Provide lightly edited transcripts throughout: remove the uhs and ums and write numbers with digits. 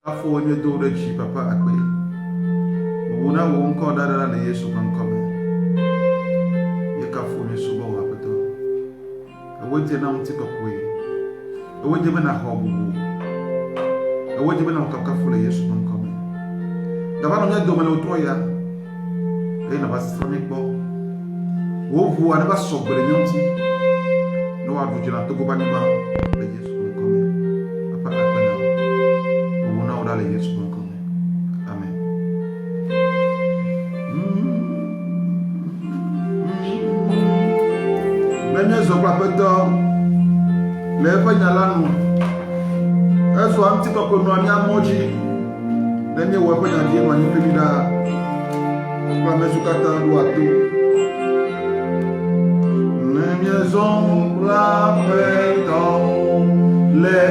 Afọ onye dore chi papa akwe. Wona wo nko dada na Yesu kan kome. Ye ka fo ni suba wa peto. Ewoje na mti kokwe. Ewoje be na hobu. Ewoje be na ka fo le Yesu kan kome. Daba no nya do mele otoya. E na ba strami po. Wo vu ana ba sogbere nyonti. No wa bu jina to go ba ni ma le Yesu kan kome. Papa akwe na. Wona ora le Yesu kan kome. Amen. Menye zokwa peto le penyalanu eso amti kokono ani amoji lenye wo penyandie mani pelida kwa mesukata duatu menye zokwa peto le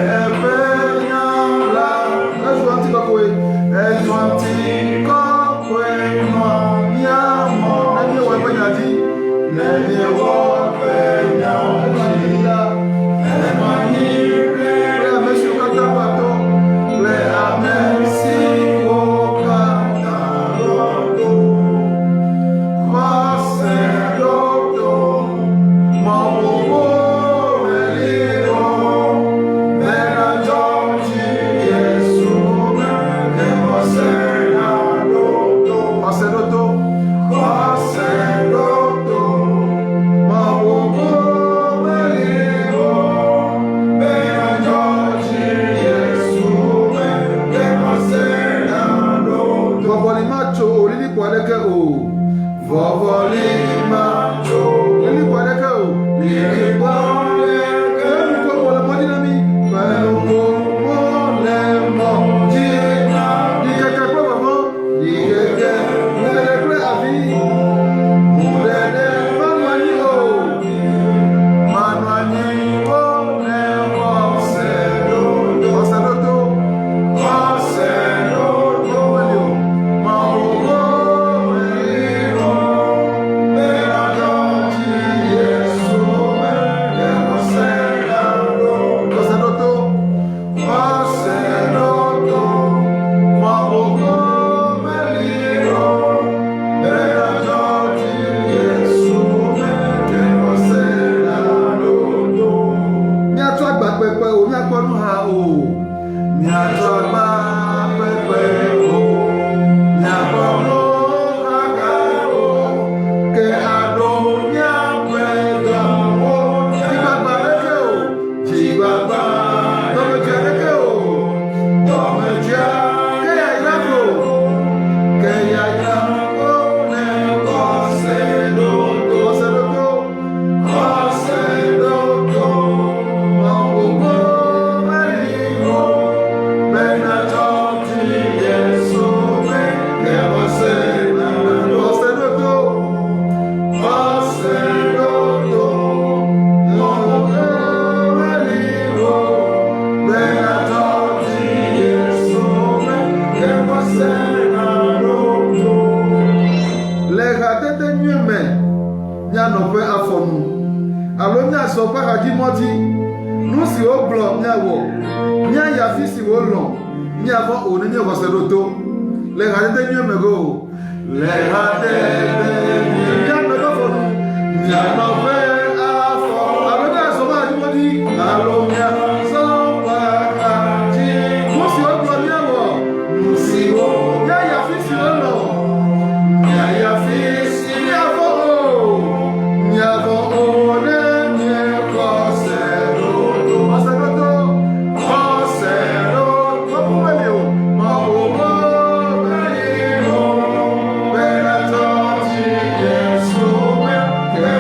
penyala eso amti kokwe no ani amo lenye wo penyandi lenye wo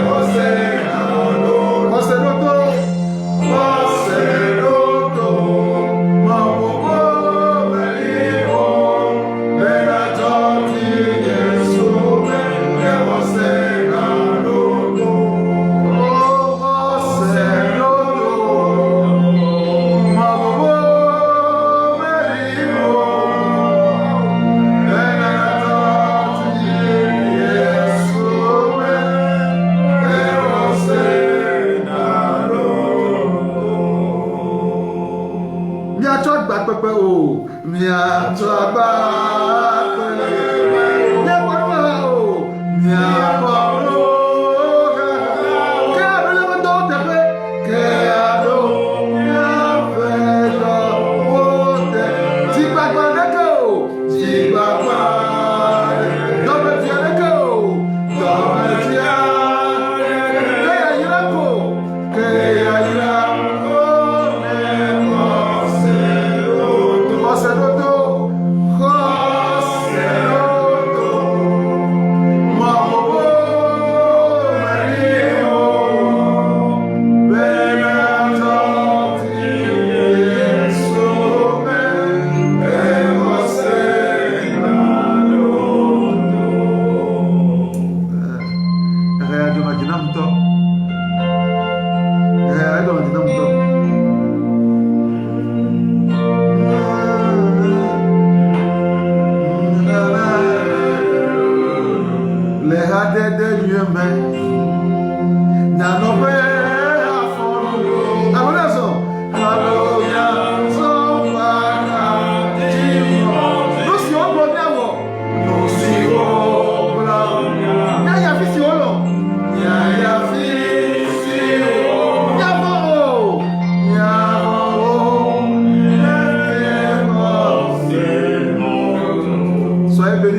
Você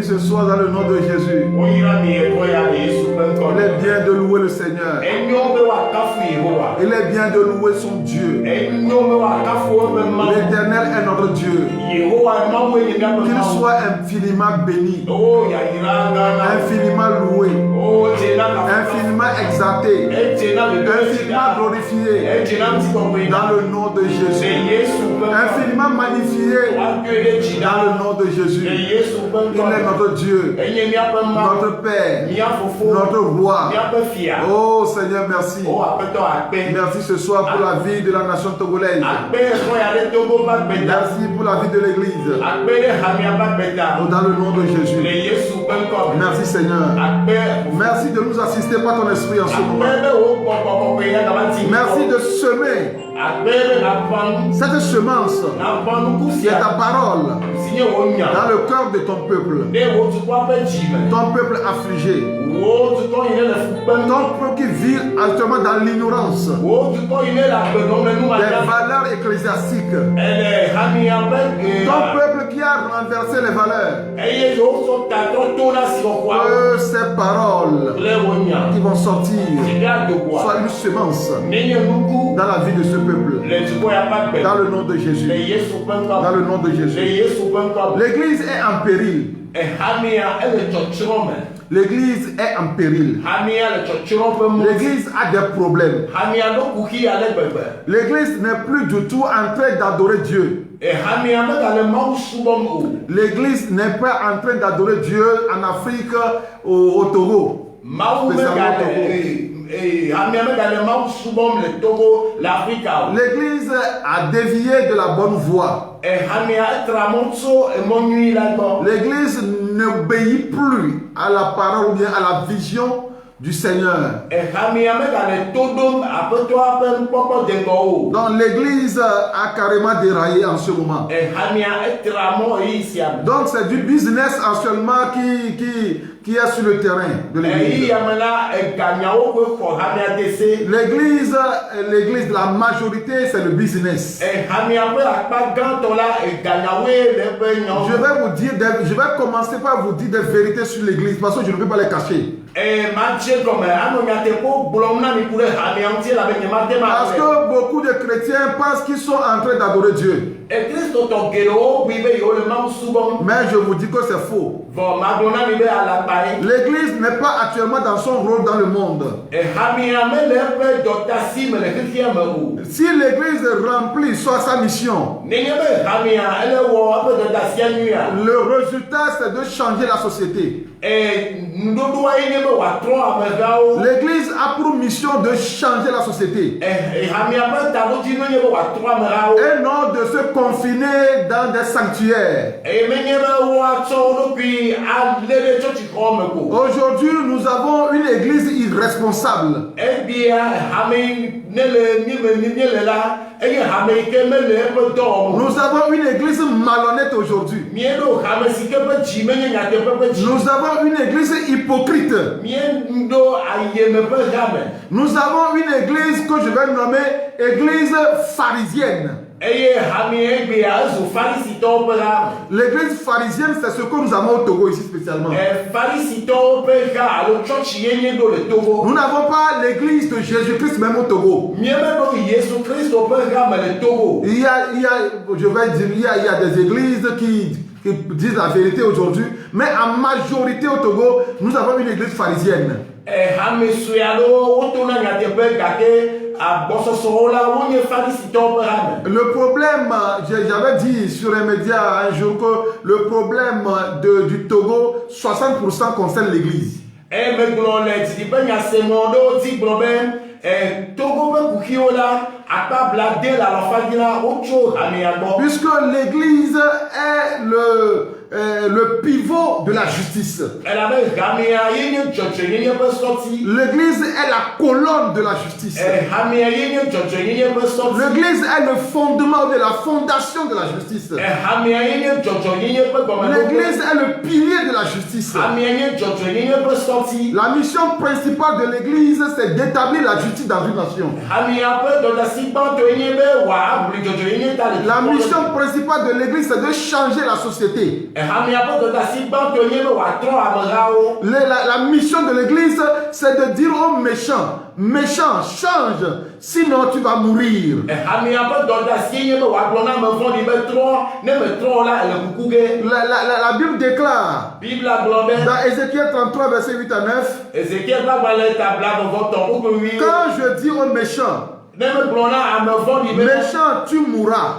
Ce soir dans le nom de Jésus. Il est bien de louer le Seigneur. Il est bien de louer son Dieu. L'Éternel est notre Dieu. Qu'il soit infiniment béni, infiniment loué, infiniment exalté, infiniment glorifié dans le nom de Jésus, infiniment magnifié dans le nom de Jésus. Il est notre Dieu, notre Père, notre Roi. Oh Seigneur, merci. Merci ce soir pour la vie de la nation togolaise. Merci pour la vie de l'Église. Dans le nom de Jésus. Merci Seigneur. Merci de nous assister par ton esprit en ce moment. Merci de semer cette semence qui est ta parole dans le cœur de ton peuple. Ton peuple affligé. Ton peuple qui vit actuellement dans l'ignorance des valeurs ecclésiastiques. Ton peuple qui a renversé les valeurs. Que ces paroles qui vont sortir soient une semence dans la vie de ce peuple. Dans le nom de Jésus. Dans le nom de Jésus. L'Église est en péril. L'église est en péril. L'église a des problèmes. L'église n'est plus du tout en train d'adorer Dieu. L'église n'est pas en train d'adorer Dieu en Afrique, au Togo. L'église a dévié de la bonne voie. L'église n'obéit plus à la parole ou bien à la vision du Seigneur. Donc l'église a carrément déraillé en ce moment. Donc c'est du business actuellement qui est sur le terrain de l'église. L'église, la majorité, c'est le business. Je vais commencer par vous dire des vérités sur l'église parce que je ne peux pas les cacher. Parce que beaucoup de chrétiens pensent qu'ils sont en train d'adorer Dieu. Mais je vous dis que c'est faux. L'église n'est pas actuellement dans son rôle dans le monde. Si l'église remplit sa mission, le résultat c'est de changer la société. L'église a pour mission de changer la société. Et non de se confiner dans des sanctuaires. Aujourd'hui, nous avons une église irresponsable. Nous avons une église malhonnête aujourd'hui. Nous avons une église hypocrite. Nous avons une église que je vais nommer église pharisienne. L'église pharisienne, c'est ce que nous avons au Togo ici spécialement. Nous n'avons pas l'église de Jésus-Christ même au Togo. Il y a, je vais dire, il y a des églises qui disent la vérité aujourd'hui, mais en majorité au Togo, nous avons une église pharisienne. Le problème, j'avais dit sur les médias un jour que le problème du Togo, 60% concerne l'église. Puisque l'église est le pivot de la justice. L'église est la colonne de la justice. L'église est le fondement de la fondation de la justice. L'église est le pilier de la justice. La mission principale de l'église, c'est d'établir la justice dans une nation. La mission principale de l'église, c'est de changer la société. La mission de l'église, c'est de dire aux méchants, méchants, change, sinon tu vas mourir. La Bible déclare dans Ézéchiel 33, verset 8 à 9, quand je dis aux méchants, méchant, tu mourras.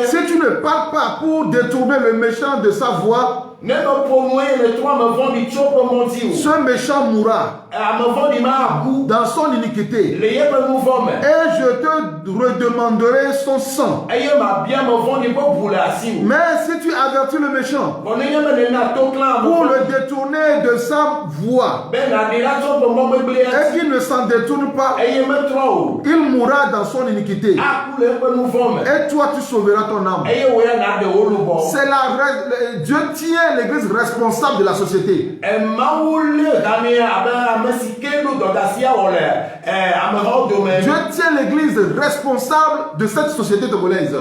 Si tu ne parles pas pour détourner le méchant de sa voie, ce méchant mourra dans son iniquité. Et je te redemanderai son sang. Mais si tu avertis le méchant pour le détourner de sa voie et qu'il ne s'en détourne pas, il mourra dans son iniquité. Et toi tu sauveras ton âme. C'est Dieu tient l'église responsable de la société. Dieu tient l'église responsable de cette société togolaise. Dieu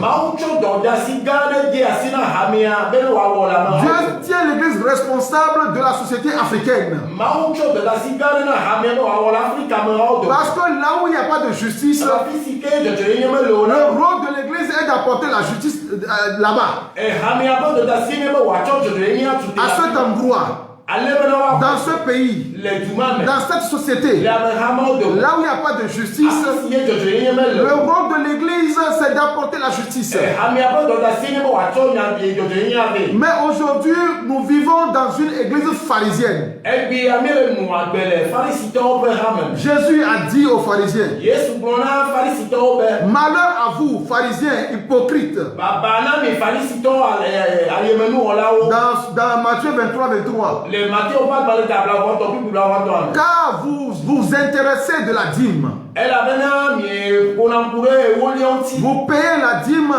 tient l'église responsable de la société africaine. Parce que là où il n'y a pas de justice, le rôle de l'église est d'apporter la justice là-bas. À cet endroit, dans ce pays, dans cette société, là où il n'y a pas de justice, le rôle de l'église, c'est d'apporter la justice. Mais aujourd'hui, nous vivons dans une église pharisienne. Jésus a dit aux pharisiens, malheur à vous, pharisiens hypocrites. Dans Matthieu 23, 23. Car vous vous intéressez de la dîme. Vous payez la dîme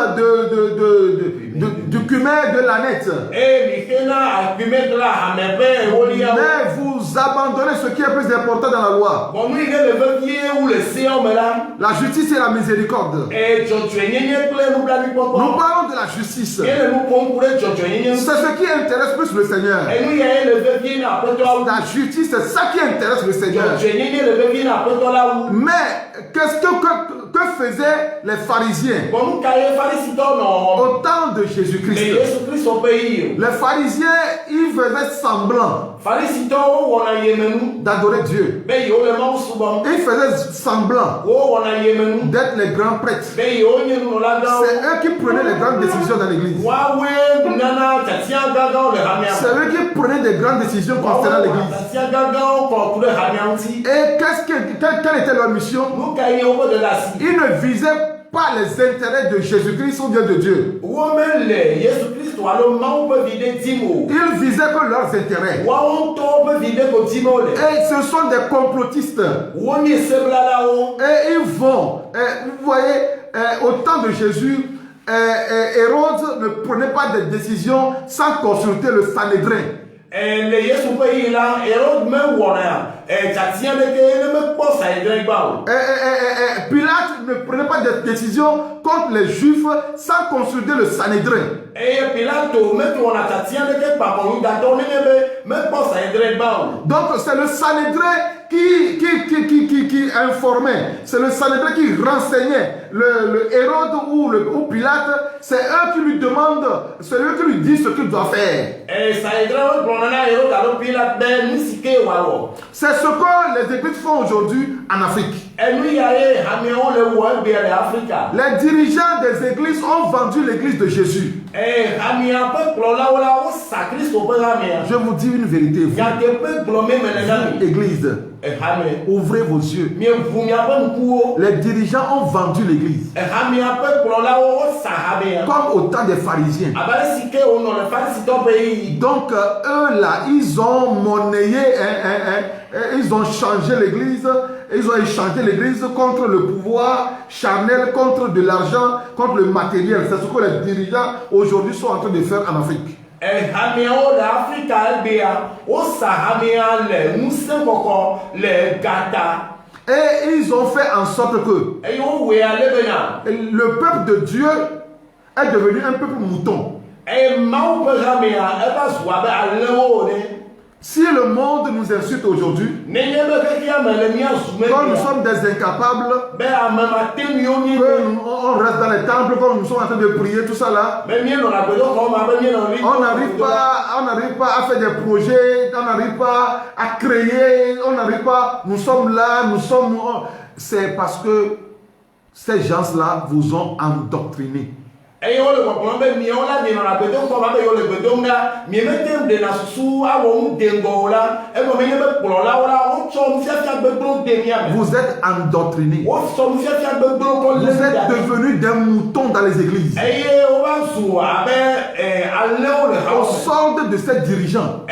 du cumin de l'ânette. Mais vous abandonnez ce qui est plus important dans la loi. La justice et la miséricorde. Nous parlons de la justice. C'est ce qui intéresse plus le Seigneur. La justice, c'est ça qui intéresse le Seigneur. Mais qu'est-ce que faisaient les pharisiens au temps de Jésus-Christ? Les pharisiens, ils faisaient semblant d'adorer Dieu. Ils faisaient semblant d'être les grands prêtres. C'est eux qui prenaient les grandes décisions dans l'église. C'est eux qui prenaient des grandes décisions concernant l'église. Et quelle était leur mission? Ils ne visaient pas les intérêts de Jésus-Christ ou bien de Dieu. Ils visaient que leurs intérêts. Et ce sont des complotistes. Et ils vont, vous voyez, au temps de Jésus, Hérode ne prenait pas de décision sans consulter le Sanhédrin. Pilate ne prenait pas de décision contre les Juifs sans consulter le Sanhédrin. Donc c'est le Sanhédrin qui informait, c'est le Sanhédrin qui renseignait le Hérode ou Pilate. C'est eux qui lui demandent, c'est eux qui lui disent ce qu'il doit faire. C'est ce que les églises font aujourd'hui en Afrique. Les dirigeants des églises ont vendu l'église de Jésus. Je vous dis une vérité, vous, église, ouvrez vos yeux. Les dirigeants ont vendu l'église. Comme au temps des pharisiens. Donc eux là, ils ont monnayé, ils ont changé l'église. Ils ont échangé l'église contre le pouvoir charnel, contre de l'argent, contre le matériel. C'est ce que les dirigeants aujourd'hui sont en train de faire en Afrique. Et ils ont fait en sorte que le peuple de Dieu est devenu un peuple mouton. Si le monde nous insulte aujourd'hui, quand nous sommes des incapables, on reste dans les temples, quand nous sommes en train de prier, tout ça là, on n'arrive pas à faire des projets, on n'arrive pas à créer, on n'arrive pas, nous sommes là, c'est parce que ces gens-là vous ont endoctriné. Vous êtes endoctrinés. Vous êtes devenus des moutons dans les églises. Au solde de ces dirigeants.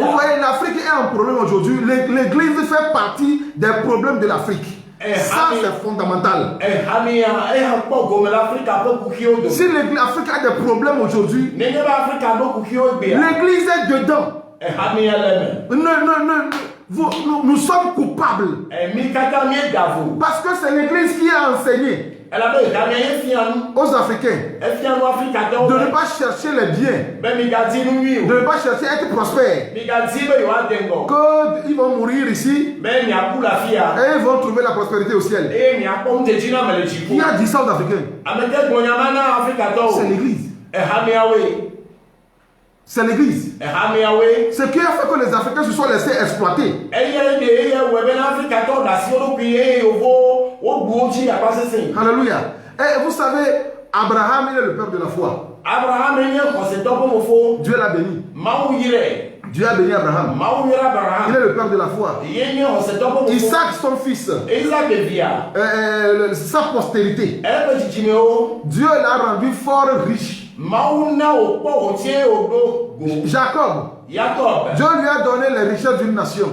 Vous voyez, l'Afrique est un problème aujourd'hui. L'église fait partie des problèmes de l'Afrique. Ça, c'est fondamental. Si l'Afrique a des problèmes aujourd'hui, l'église est dedans. Nous sommes coupables. Parce que c'est l'église qui a enseigné aux Africains de ne pas chercher les biens, de ne pas chercher à être prospères, qu'ils vont mourir ici et ils vont trouver la prospérité au ciel. Qui a dit ça aux Africains? C'est l'église. C'est l'église. Ce qui a fait que les Africains se sont laissés exploiter. Alléluia. Et vous savez, Abraham, il est le père de la foi. Dieu l'a béni. Dieu a béni Abraham. Il est le père de la foi. Isaac, son fils, sa postérité, Dieu l'a rendu fort riche. Jacob, Dieu lui a donné les richesses d'une nation.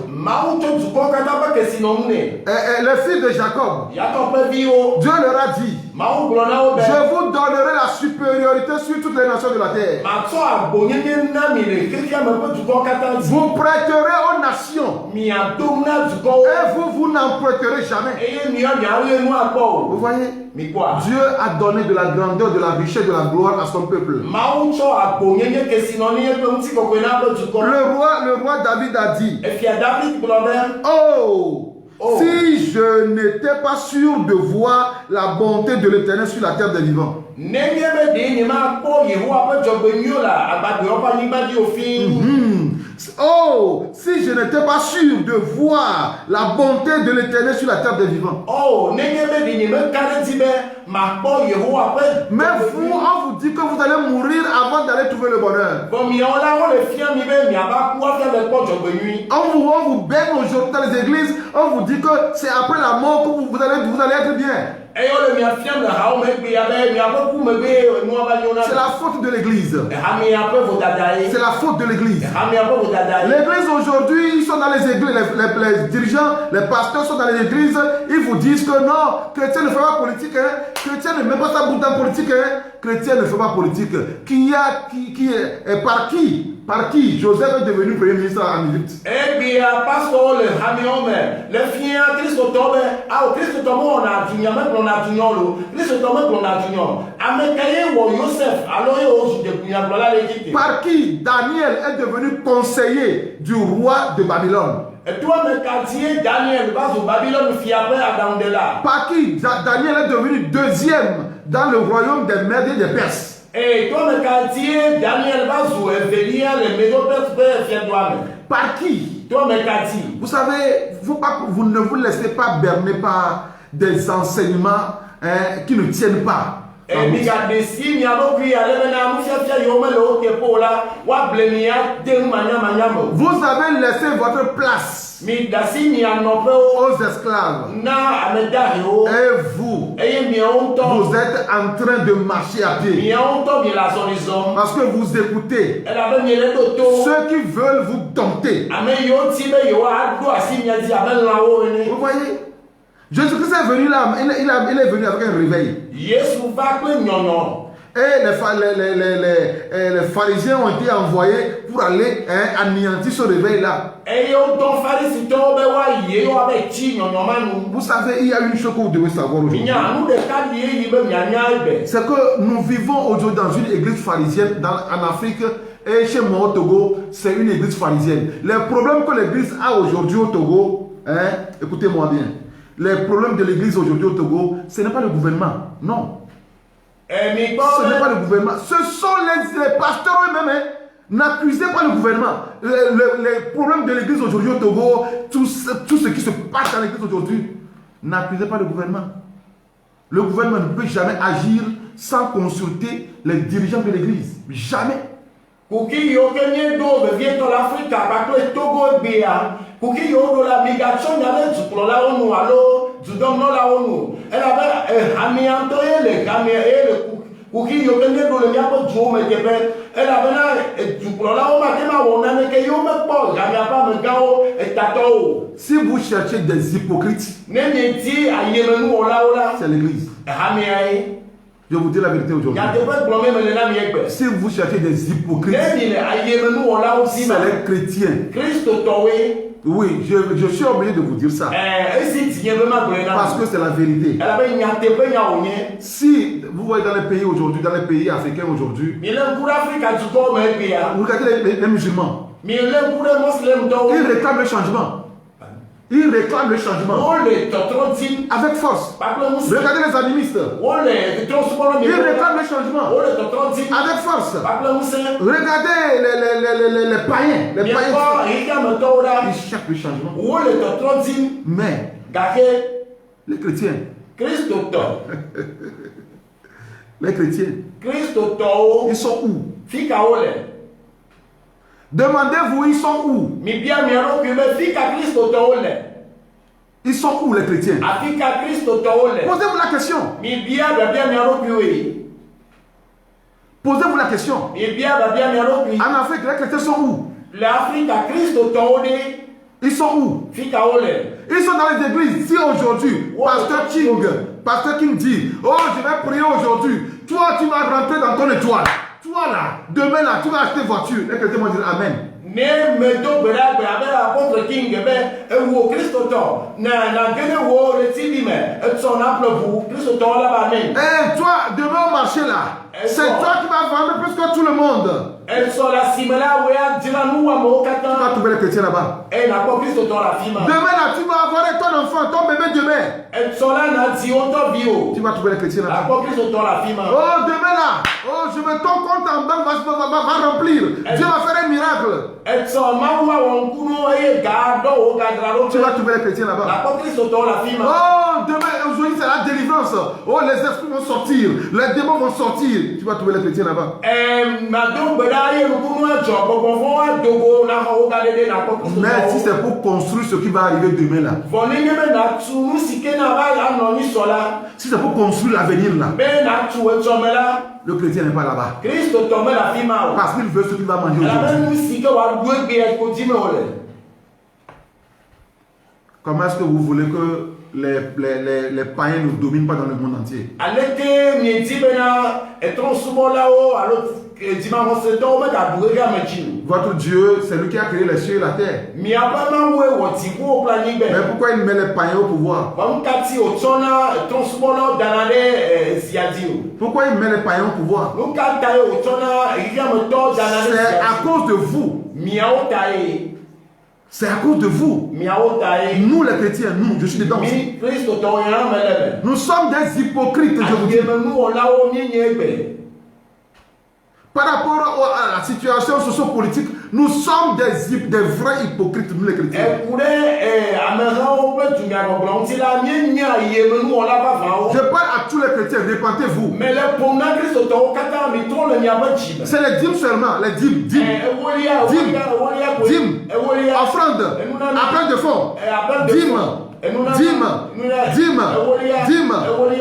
Les fils de Jacob, Dieu leur a dit, je vous donnerai la supériorité sur toutes les nations de la terre. Vous prêterez aux nations et vous n'en prêterez jamais. Vous voyez, Dieu a donné de la grandeur, de la richesse, de la gloire à son peuple. Le roi David a dit, si je n'étais pas sûr de voir la bonté de l'Éternel sur la terre des vivants. Si je n'étais pas sûr de voir la bonté de l'Éternel sur la terre des vivants. Mais vous, on vous dit que vous allez mourir avant d'aller trouver le bonheur. On vous baigne aujourd'hui dans les églises, on vous dit que c'est après la mort que vous allez être bien. C'est la faute de l'église. C'est la faute de l'église. L'église aujourd'hui, ils sont dans les églises, les dirigeants, les pasteurs sont dans les églises, ils vous disent que non, chrétien ne fait pas politique, hein, chrétien ne met pas sa bouche dans politique, hein, chrétien ne fait pas politique. Par qui Joseph est devenu premier ministre en Égypte? Par qui Daniel est devenu conseiller du roi de Babylone? Par qui Daniel est devenu deuxième dans le royaume des Mèdes et des Perses? Par qui? Vous savez, vous ne vous laissez pas berner par des enseignements qui ne tiennent pas. Vous avez laissé votre place aux esclaves. Et vous êtes en train de marcher à pied. Parce que vous écoutez ceux qui veulent vous dompter. Vous voyez? Jésus-Christ est venu là, il est venu avec un réveil. Et les pharisiens ont été envoyés pour aller anéantir ce réveil-là. Vous savez, il y a une chose que vous devez savoir aujourd'hui. C'est que nous vivons aujourd'hui dans une église pharisienne en Afrique. Et chez moi au Togo, c'est une église pharisienne. Les problèmes que l'église a aujourd'hui au Togo, écoutez-moi bien. Les problèmes de l'église aujourd'hui au Togo, ce n'est pas le gouvernement, non. Ce n'est pas le gouvernement, ce sont les pasteurs eux-mêmes. N'accusez pas le gouvernement. Les problèmes de l'église aujourd'hui au Togo, tout ce qui se passe dans l'église aujourd'hui, n'accusez pas le gouvernement. Le gouvernement ne peut jamais agir sans consulter les dirigeants de l'église. Jamais. Kuki yokenye do vient dans l'Afrique parce que Togo bia kuki yodo la migration n'avait du pour la ONU allo du don la ONU elle avait amiantoye le camé le kuki yokenye do le yapo jo me kebe elle avait du pour la ONU ma wona ne ke yo me pose jamais pas me gao et tato. Si vous cherchez des hypocrites, c'est l'église. Je vous dis la vérité aujourd'hui. Si vous cherchez des hypocrites, c'est les chrétiens. Oui, je suis obligé de vous dire ça. Parce que c'est la vérité. Si vous voyez dans les pays aujourd'hui, dans les pays africains aujourd'hui, regardez les musulmans. Ils réclament le changement. Ils réclament le changement avec force. Regardez les animistes. Ils réclament le changement avec force. Regardez les païens. Les païens, ils cherchent le changement. Mais les chrétiens, les chrétiens, ils sont où? Demandez-vous, ils sont où? Ils sont où les chrétiens? Posez-vous la question. Posez-vous la question. En Afrique, les chrétiens sont où? Ils sont où? Ils sont dans les églises. Si aujourd'hui, Pasteur King dit, oh, je vais prier aujourd'hui. Toi, tu vas rentrer dans ton étoile. Toi là, demain là, tu vas acheter voiture. Les chrétiens vont dire Amen. Toi, demain au marché là, c'est toi qui vas vendre plus que tout le monde. Tu vas trouver les chrétiens là-bas. Demain là, tu vas avoir ton enfant, ton bébé demain. Tu vas trouver les chrétiens là-bas. Oh, demain là, oh, je vais ton compte en banque va remplir. Dieu va faire un miracle. Tu vas trouver les chrétiens là-bas. Oh, demain, aujourd'hui, c'est la délivrance. Oh, les esprits vont sortir. Les démons vont sortir. Tu vas trouver les chrétiens là-bas. Mais si c'est pour construire ce qui va arriver demain là. Si c'est pour construire l'avenir là. Le chrétien n'est pas là-bas. Parce qu'il veut ce qu'il va manger aujourd'hui. Comment est-ce que vous voulez que les païens ne dominent pas dans le monde entier? Votre Dieu, c'est lui qui a créé les cieux et la terre. Mais pourquoi il met les païens au pouvoir? Pourquoi il met les païens au pouvoir? C'est à cause de vous. C'est à cause de vous. Nous les chrétiens, nous, je suis dedans aussi. Nous sommes des hypocrites, je vous dis. Par rapport à la situation socio-politique, nous sommes des vrais hypocrites, nous les chrétiens. Je parle à tous les chrétiens, répentez-vous. C'est les dîmes seulement, les dîmes. Offrande, appel de fonds, dîmes,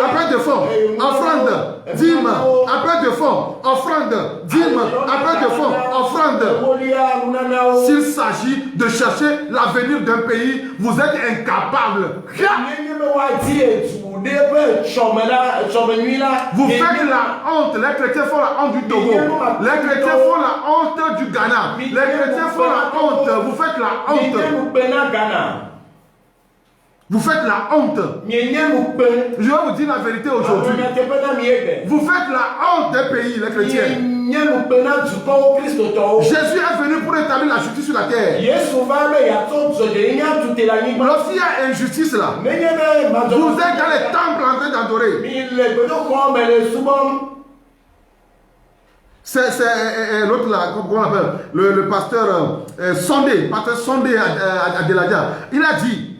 appel de fonds, offrande, dîmes, appel de fonds, offrande, dîmes, appel de fonds, offrande. S'il s'agit de chercher l'avenir d'un pays, vous êtes incapable. Vous faites la honte. Les chrétiens font la honte du Togo. Les chrétiens font la honte du Ghana. Les chrétiens font la honte. Vous faites la honte. Vous faites la honte. Je vais vous dire la vérité aujourd'hui. Vous faites la honte des pays, les chrétiens. Jésus est venu pour établir la justice sur la terre. Lorsqu'il y a injustice là, vous êtes dans les temples en train d'adorer. C'est l'autre là, comment on l'appelle, le pasteur Sondé, pasteur Sondé à Deladia. Il a dit,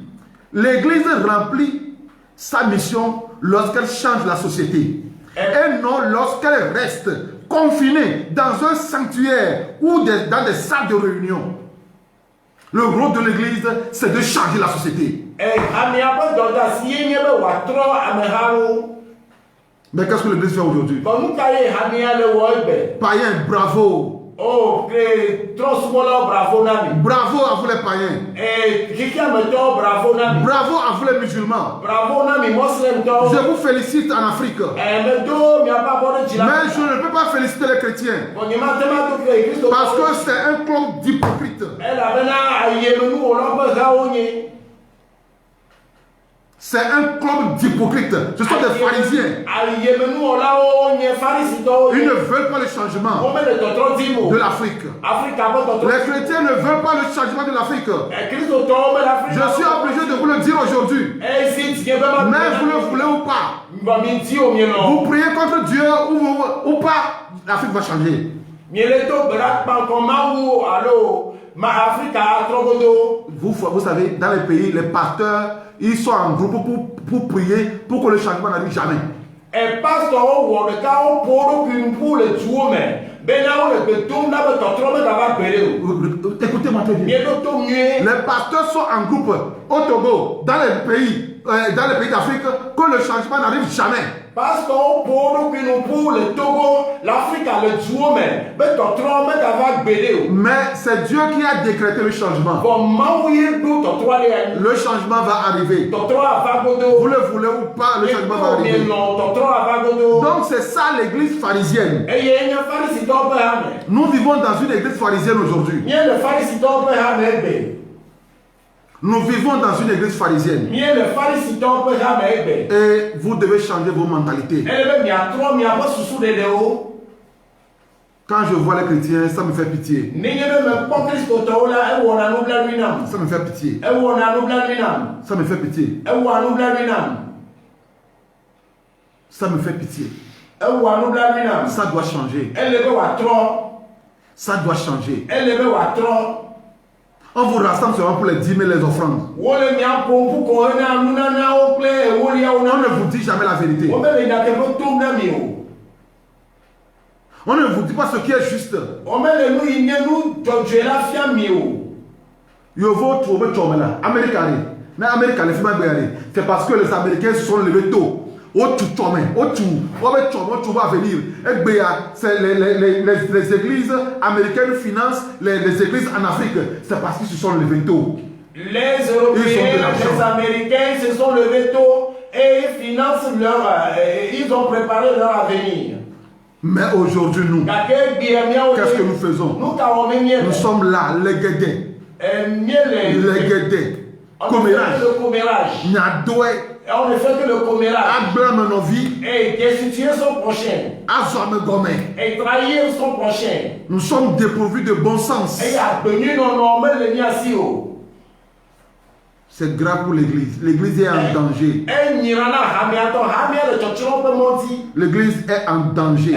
l'Église remplit sa mission lorsqu'elle change la société et non lorsqu'elle reste confinée dans un sanctuaire ou dans des salles de réunion. Le rôle de l'Église, c'est de changer la société. Mais qu'est-ce que l'Église fait aujourd'hui? Païens, bravo. Oh, bravo Nami. Bravo à vous les païens. Bravo à vous les musulmans. Bravo Nami, je vous félicite en Afrique. Mais je ne peux pas féliciter les chrétiens. Parce que c'est un club d'hypocrites. C'est un club d'hypocrites. Ce sont des pharisiens. Ils ne veulent pas le changement de l'Afrique. Les chrétiens ne veulent pas le changement de l'Afrique. Je suis obligé de vous le dire aujourd'hui. Mais vous le voulez ou pas. Vous priez contre Dieu ou pas, l'Afrique va changer. Vous savez, dans les pays, les pasteurs, ils sont en groupe pour prier pour que le changement n'arrive jamais. Écoutez-moi très bien. Les pasteurs sont en groupe au Togo, dans les pays d'Afrique, que le changement n'arrive jamais. Mais c'est Dieu qui a décrété le changement. Le changement va arriver. Vous le voulez ou pas, le changement va arriver. Donc c'est ça l'église pharisienne. Nous vivons dans une église pharisienne aujourd'hui. Nous vivons dans une église pharisienne. Et vous devez changer vos mentalités. Quand je vois les chrétiens, ça me fait pitié. Ça me fait pitié. Ça me fait pitié. Ça me fait pitié. Ça doit changer. Ça doit changer. On vous rassemble seulement pour les dîmes et les offrandes. On ne vous dit jamais la vérité. On ne vous dit pas ce qui est juste. C'est parce que les Américains se sont levés tôt. C'est les églises américaines financent les églises en Afrique. C'est parce qu'ils se sont levés tôt. Les Européens, les Américains se sont levés tôt et ils financent ils ont préparé leur avenir. Mais aujourd'hui, nous, qu'est-ce que nous faisons? Nous sommes là, les guédés. Les guédés. Commérage. On ne fait que le commérage. Et destituer son prochain. Et trahir son prochain. Nous sommes dépourvus de bon sens. C'est grave pour l'église. L'église est en danger. L'église est en danger.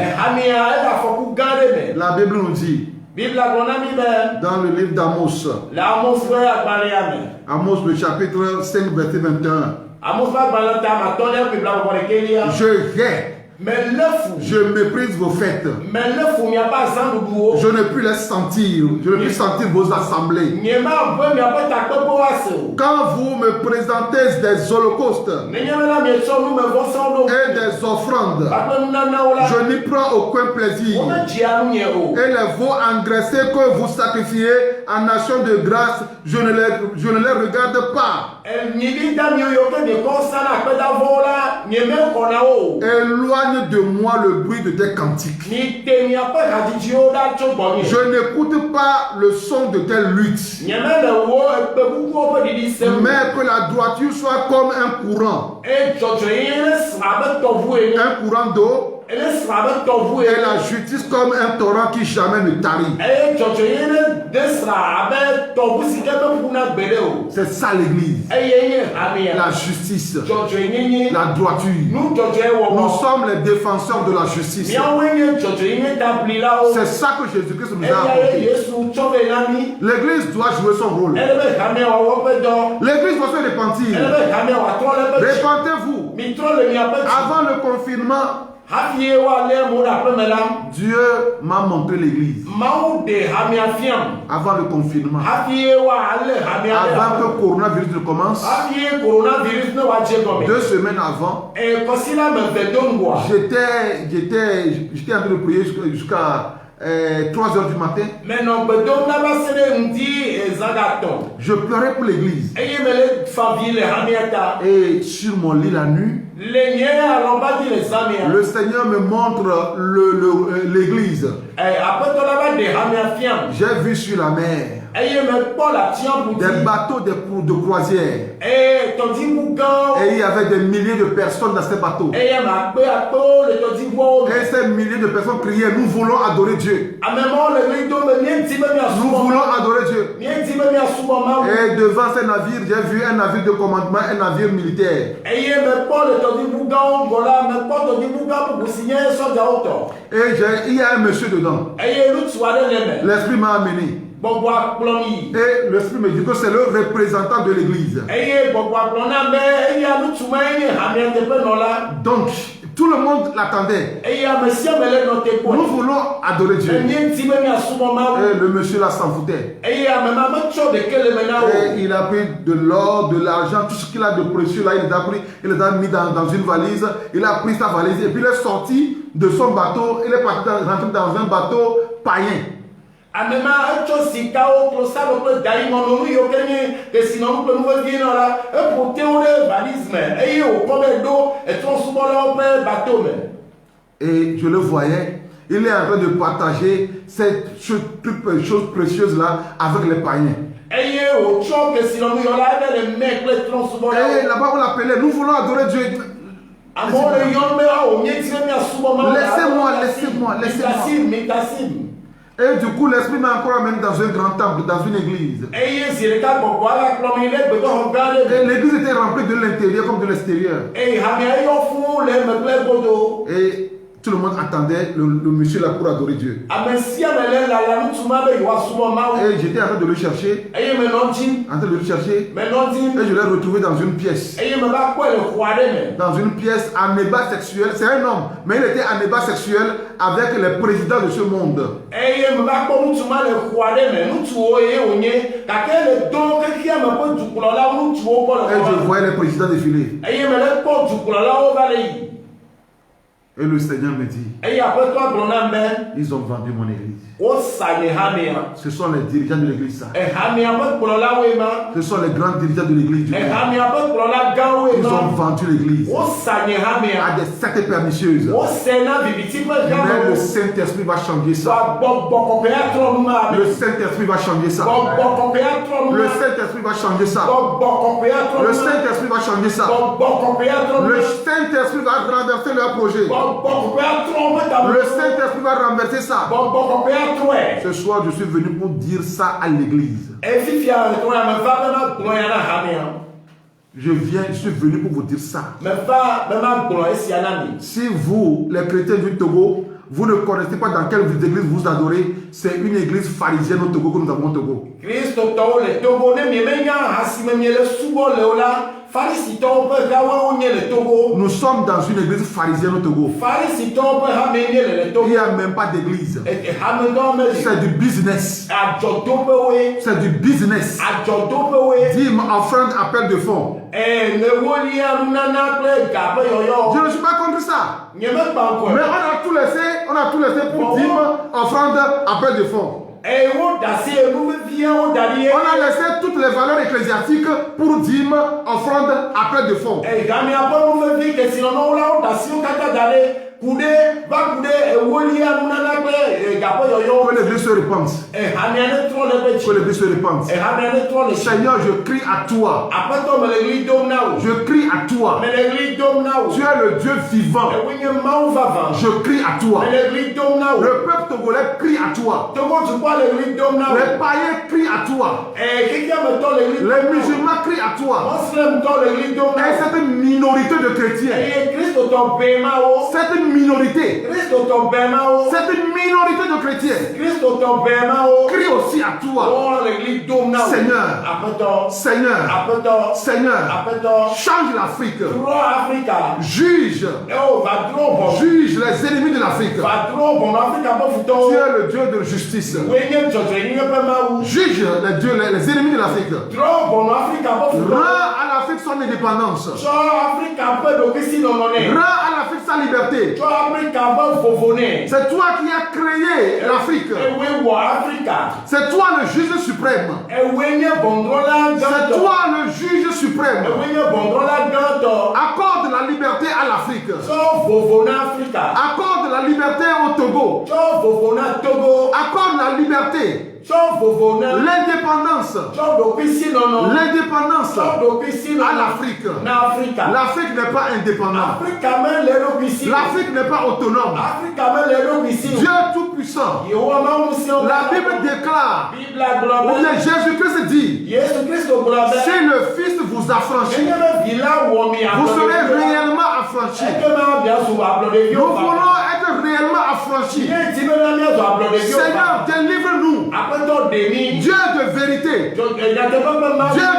La Bible nous dit, dans le livre d'Amos, Amos le chapitre 5, verset 21, je hais, je méprise vos fêtes. Je ne puis les sentir. Je ne puis sentir vos assemblées. Quand vous me présentez des holocaustes et des offrandes, je n'y prends aucun plaisir. Et les veaux engraissés que vous sacrifiez en action de grâce, je ne les regarde pas. Éloigne de moi le bruit de tes cantiques. Je n'écoute pas le son de tes luttes. Mais que la droiture soit comme un courant. Un courant d'eau. Et la justice comme un torrent qui jamais ne tarit. C'est ça l'église. La justice. La droiture. Nous sommes les défenseurs de la justice. C'est ça que Jésus-Christ nous a apporté. L'église doit jouer son rôle. L'église doit se repentir. Repentez-vous. Avant le confinement, Dieu m'a montré l'église. Avant le confinement. Avant que le coronavirus ne commence. 2 semaines avant. J'étais en train de prier jusqu'à 3 heures du matin. Je pleurais pour l'église. Et sur mon lit la nuit, le Seigneur me montre l'église. J'ai vu sur la mer des bateaux de croisière. Et il y avait des milliers de personnes dans ces bateaux. Et ces milliers de personnes criaient, nous voulons adorer Dieu. Nous voulons adorer Dieu. Et devant ces navires, j'ai vu un navire de commandement, un navire militaire. Et il y a un monsieur dedans. L'esprit m'a amené. Et l'esprit me dit que c'est le représentant de l'église. Donc, tout le monde l'attendait. Nous voulons adorer Dieu. Et le monsieur là s'en foutait. Et il a pris de l'or, de l'argent, tout ce qu'il a de précieux là, il les a mis dans une valise. Il a pris sa valise et puis il est sorti de son bateau. Il est parti rentrer dans un bateau païen. Et je le voyais, il est en train de partager cette chose précieuse là avec les païens. Et là-bas on l'appelait, nous voulons adorer Dieu. Laissez-moi. Et du coup, l'esprit m'a encore amené dans un grand temple, dans une église. Et l'église était remplie de l'intérieur comme de l'extérieur. Et Tout le monde attendait le monsieur là pour adorer Dieu. Et j'étais en train de le chercher. En train de le chercher. Et je l'ai retrouvé dans une pièce. Dans une pièce améba sexuel. C'est un homme, mais il était améba sexuel avec les présidents de ce monde. Et je voyais les présidents défiler. Et le Seigneur me dit, ils ont vendu mon église. Ce sont les dirigeants de l'église. Ce sont les grands dirigeants de l'église. Ils ont vendu l'église à des sectes pernicieuses. Mais le Saint-Esprit va changer ça. Le Saint-Esprit va changer ça. Le Saint-Esprit va changer ça. Le Saint-Esprit va changer ça. Le Saint-Esprit va renverser leur projet. Le Saint-Esprit va renverser ça. Ce soir, je suis venu pour dire ça à l'église. Je suis venu pour vous dire ça. Si vous, les chrétiens du Togo, vous ne connaissez pas dans quelle église vous adorez, c'est une église pharisienne au Togo que nous avons au Togo. Nous sommes dans une église pharisienne au Togo. Il n'y a même pas d'église. C'est du business. C'est du business. Dîme, offrande, appel de fonds. Je ne suis pas contre ça. Mais on a tout laissé pour dîme, offrande, appel de fonds. On a laissé toutes les valeurs ecclésiastiques pour dîme, offrande, appel de fonds. Que l'église se repente. Que l'église se repente. Seigneur, je crie à toi. Je crie à toi. Tu es le Dieu vivant. Je crie à toi. Le peuple togolais crie à toi. Les païens crient à toi. Les musulmans crient à toi. Et cette minorité de chrétiens, cette minorité de chrétiens crie aussi à toi. Seigneur, change l'Afrique. Juge les ennemis de l'Afrique. Tu es le Dieu de justice. Juge les ennemis de l'Afrique. Rends à l'Afrique son indépendance. Rends à l'Afrique sa liberté. C'est toi qui as créé l'Afrique. C'est toi le juge suprême. C'est toi le juge suprême. Accorde la liberté à l'Afrique. Accorde la liberté au Togo. Accorde la liberté. L'indépendance à l'Afrique. L'Afrique n'est pas indépendante. L'Afrique n'est pas autonome. Dieu tout-puissant. La Bible déclare, ou bien Jésus-Christ dit, si le Fils vous affranchit, vous serez réellement affranchis. Nous voulons être réellement affranchis. Seigneur, délivre-nous. Dieu de vérité. Dieu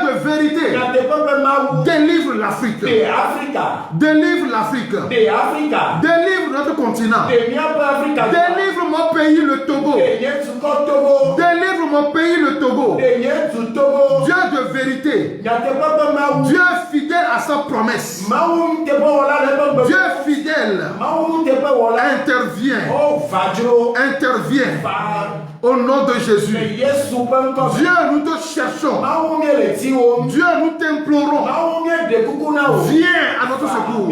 de vérité. Délivre l'Afrique. Délivre l'Afrique. Délivre notre continent. Délivre mon pays, le Togo. Délivre mon pays, le Togo. Dieu de vérité. Dieu fidèle à sa promesse. Dieu fidèle. Intervient. Au nom de Jésus. Dieu, nous te cherchons. Dieu, nous t'implorons. Viens à notre secours.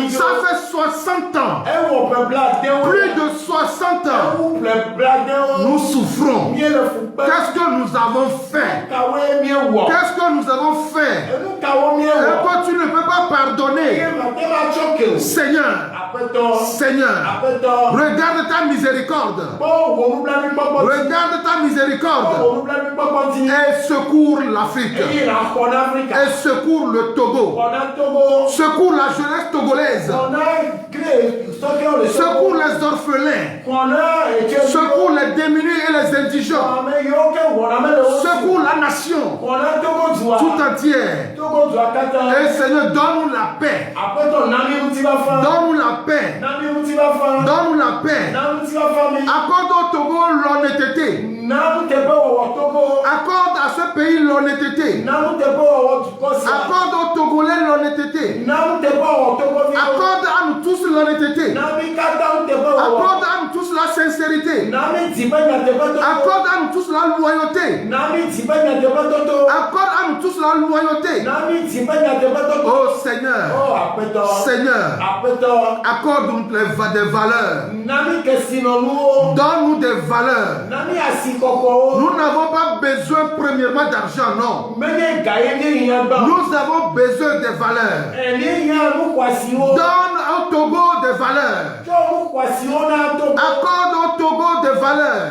Ça fait 60 ans. Plus de 60 ans. Nous souffrons. Qu'est-ce que nous avons fait? Qu'est-ce que nous avons fait? Et toi, tu ne peux pas pardonner. Seigneur, regarde ta miséricorde. Regarde ta miséricorde et secours l'Afrique et secours le Togo, secours la jeunesse togolaise Secours les orphelins. Secours les démunis et les indigents. Secours la nation tout entière. Et Seigneur, donne-nous la paix. Donne-nous la paix. Donne-nous la paix. Accorde au Togo l'honnêteté. Accorde à ce pays l'honnêteté. Accorde aux Togolais l'honnêteté. Accorde à nous tous l'honnêteté. Accorde à nous tous la sincérité. Accorde à nous tous la loyauté. Accorde à nous tous la loyauté. Oh Seigneur, Seigneur, accorde-nous des valeurs. Donne-nous des valeurs. Nous n'avons pas besoin premièrement d'argent, non. Nous avons besoin des valeurs. Donne au Togo des valeurs. Accorde au Togo des valeurs.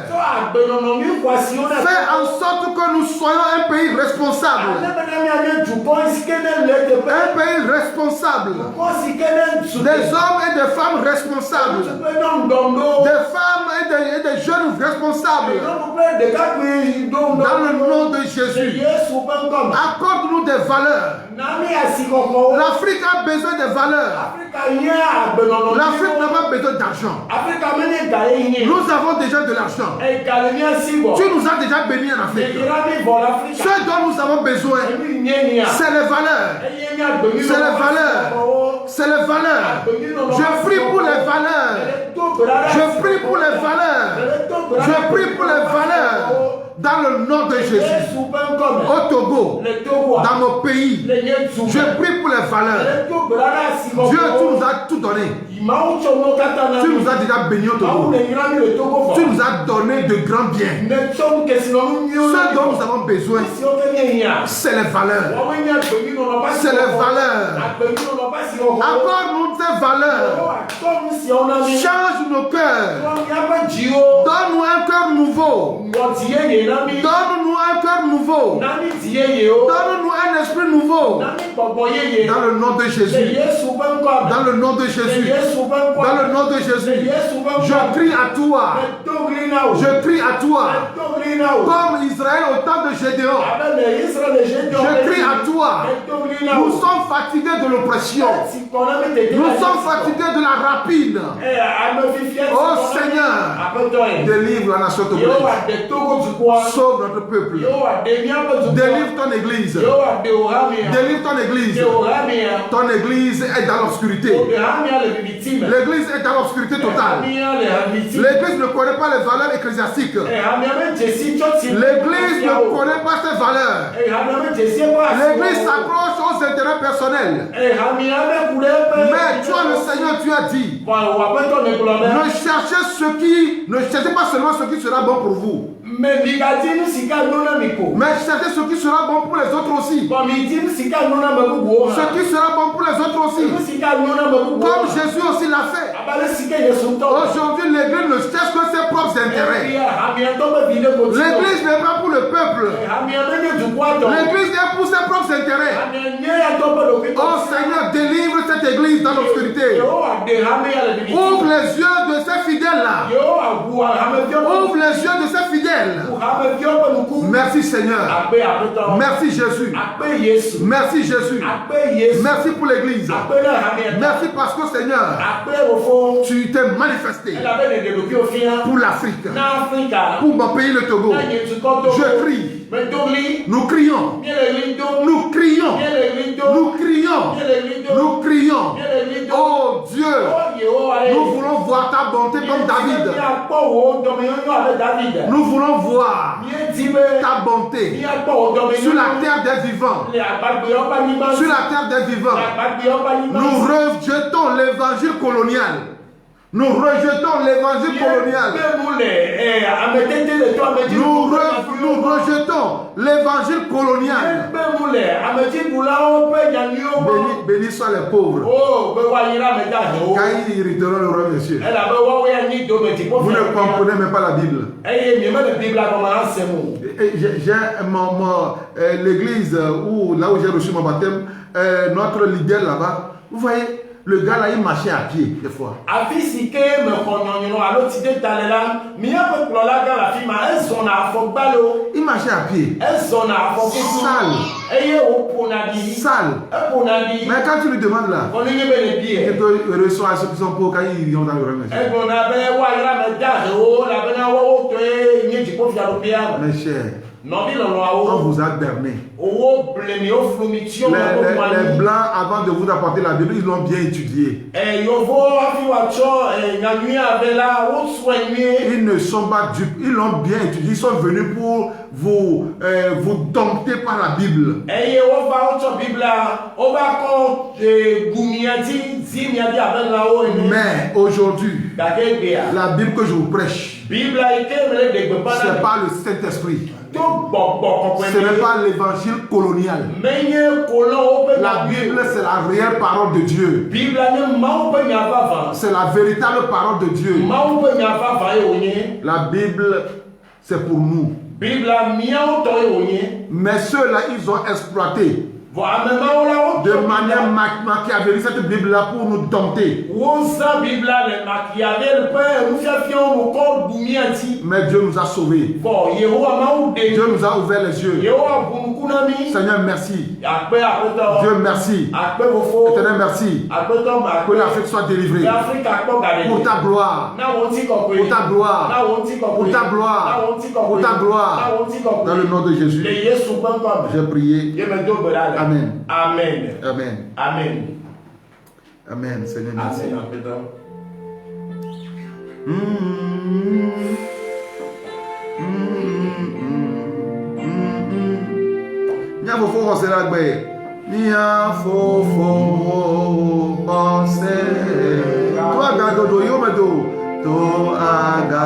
Fais en sorte que nous soyons un pays responsable. Un pays responsable. Des hommes et des femmes responsables. Des femmes et des jeunes responsables. Dans le nom de Jésus. Accorde-nous des valeurs. L'Afrique a besoin des valeurs. L'Afrique n'a pas besoin d'argent. Nous avons déjà de l'argent. Tu nous as déjà bénis en Afrique. Ce dont nous avons besoin, c'est les valeurs. C'est les valeurs. C'est les valeurs. Je prie pour les valeurs. Je prie pour les valeurs. Je prie pour les valeurs. Dans le nom de Jésus, au Togo, dans mon pays, je prie pour les valeurs. Dieu, tu nous as tout donné. Tu nous as déjà bénis au Togo. Tu nous as donné de grands biens. Ce dont nous avons besoin, c'est les valeurs. C'est les valeurs. Accorde-nous ces valeurs. Change nos cœurs. Donne-nous un cœur nouveau. Donne-nous un cœur nouveau. Donne-nous un esprit nouveau. Dans le nom de Jésus. Dans le nom de Jésus. Dans le nom de Jésus. Je crie à toi. Je crie à toi. Comme Israël au temps de Gédéon. Je crie à toi. Nous sommes fatigués de l'oppression. Nous sommes fatigués de la rapine. Oh Seigneur, délivre la nation togolaise. Sauve notre peuple. Délivre ton église. Délivre ton église. Ton église est dans l'obscurité. L'église est dans l'obscurité totale. L'église ne connaît pas les valeurs ecclésiastiques. L'église ne connaît pas ses valeurs. L'église s'accroche aux intérêts personnels. Mais toi, le Seigneur, tu as dit, ne cherchez pas seulement ce qui sera bon pour vous. Mais cherchez ce qui sera bon pour les autres aussi. Ce qui sera bon pour les autres aussi. Comme Jésus aussi l'a fait. Aujourd'hui, l'église ne cherche que ses propres intérêts. L'église n'est pas pour le peuple. L'église est pour ses propres intérêts. Oh Seigneur, délivre cette église dans l'obscurité. Ouvre les yeux de ces fidèles-là. Ouvre les yeux de ces fidèles. Merci Seigneur. Merci Jésus. Merci Jésus. Merci pour l'église. Merci parce que Seigneur, tu t'es manifesté pour l'Afrique, pour mon pays le Togo. Je crie. Nous crions. Nous crions. Nous crions. Nous crions. Oh Dieu, nous voulons voir ta bonté comme David. Nous voulons voir ta bonté sur la terre des vivants. Sur la terre des vivants. Nous rejetons l'évangile colonial. Nous rejetons l'évangile colonial. Nous rejetons l'évangile colonial. Bénis soient les pauvres. Car ils irriteront le roi monsieur. Vous ne comprenez même pas la Bible. J'ai l'église là où j'ai reçu mon baptême, notre leader là-bas. Vous voyez, le gars là, il marchait à pied, des fois. Afisike me konyonyo alo tide talela miya pe klola ga la fima ezona afobalo Il marchait à pied. ezona afokitu Sale. eye oponadi Sale. eponadi Mais quand tu lui demandes là, onye be le il bie te reçoit ceux qui sont pauvres quand ils vont dans le remercier. egbona be wa ira me da o la be na wo to e nyeji ko fiaro bia Mes chers, no bi lo lo on awo vous a berné. owo blemi o flumitio Les blancs, avant de vous apporter la Bible, ils l'ont bien étudié. yovo afi wa cho nyanyui avela wo soigner Ils ne sont pas dupes, ils l'ont bien étudié. Ils sont venus pour vous dompter par la Bible. eye wo va o cho bibla o ba ko gumiati zimiati avela o ene Mais aujourd'hui, dake bia la Bible que je vous prêche, bibla ikemele de ce gbana n'est pas le Saint-Esprit. to gbogbo Ce n'est pas l'évangile colonial. menye kolon o pe La Bible, c'est la réelle parole de Dieu. bibla ne ma o pe nya vava C'est la véritable parole de Dieu. ma o pe nya vava e onye La Bible, c'est pour nous. bibla mia o to e onye Mais ceux-là, ils ont exploité vo amema o la o de manière machiavélique cette Bible-là pour nous dompter. wo sa bibla le makiavel pe mufia fion mo ko gumiati Mais Dieu nous a sauvés. bo yehowa ma o de Dieu nous a ouvert les yeux. yehowa bunukuna mi Seigneur, merci. akpe akoto Dieu, merci. akpe fofo Éternel, merci. akpeto ma Que l'Afrique soit délivrée. Afrika kpɔ gade Pour ta gloire. na wo ŋuti kɔkɔe Pour ta gloire. na wo ŋuti kɔkɔe Pour ta gloire. na wo ŋuti kɔkɔe Pour ta gloire. na wo ŋuti kɔkɔe Dans le nom de Jésus. le Yesu ƒe ŋkɔ me J'ai prié. ye me do gbe ɖa le Amen. amen Amen. amen Amen. Seigneur, merci. amen aƒetɔ Mia fofo xɔse la gbe. Mia fofo xɔse. To agadodo yome do. To aga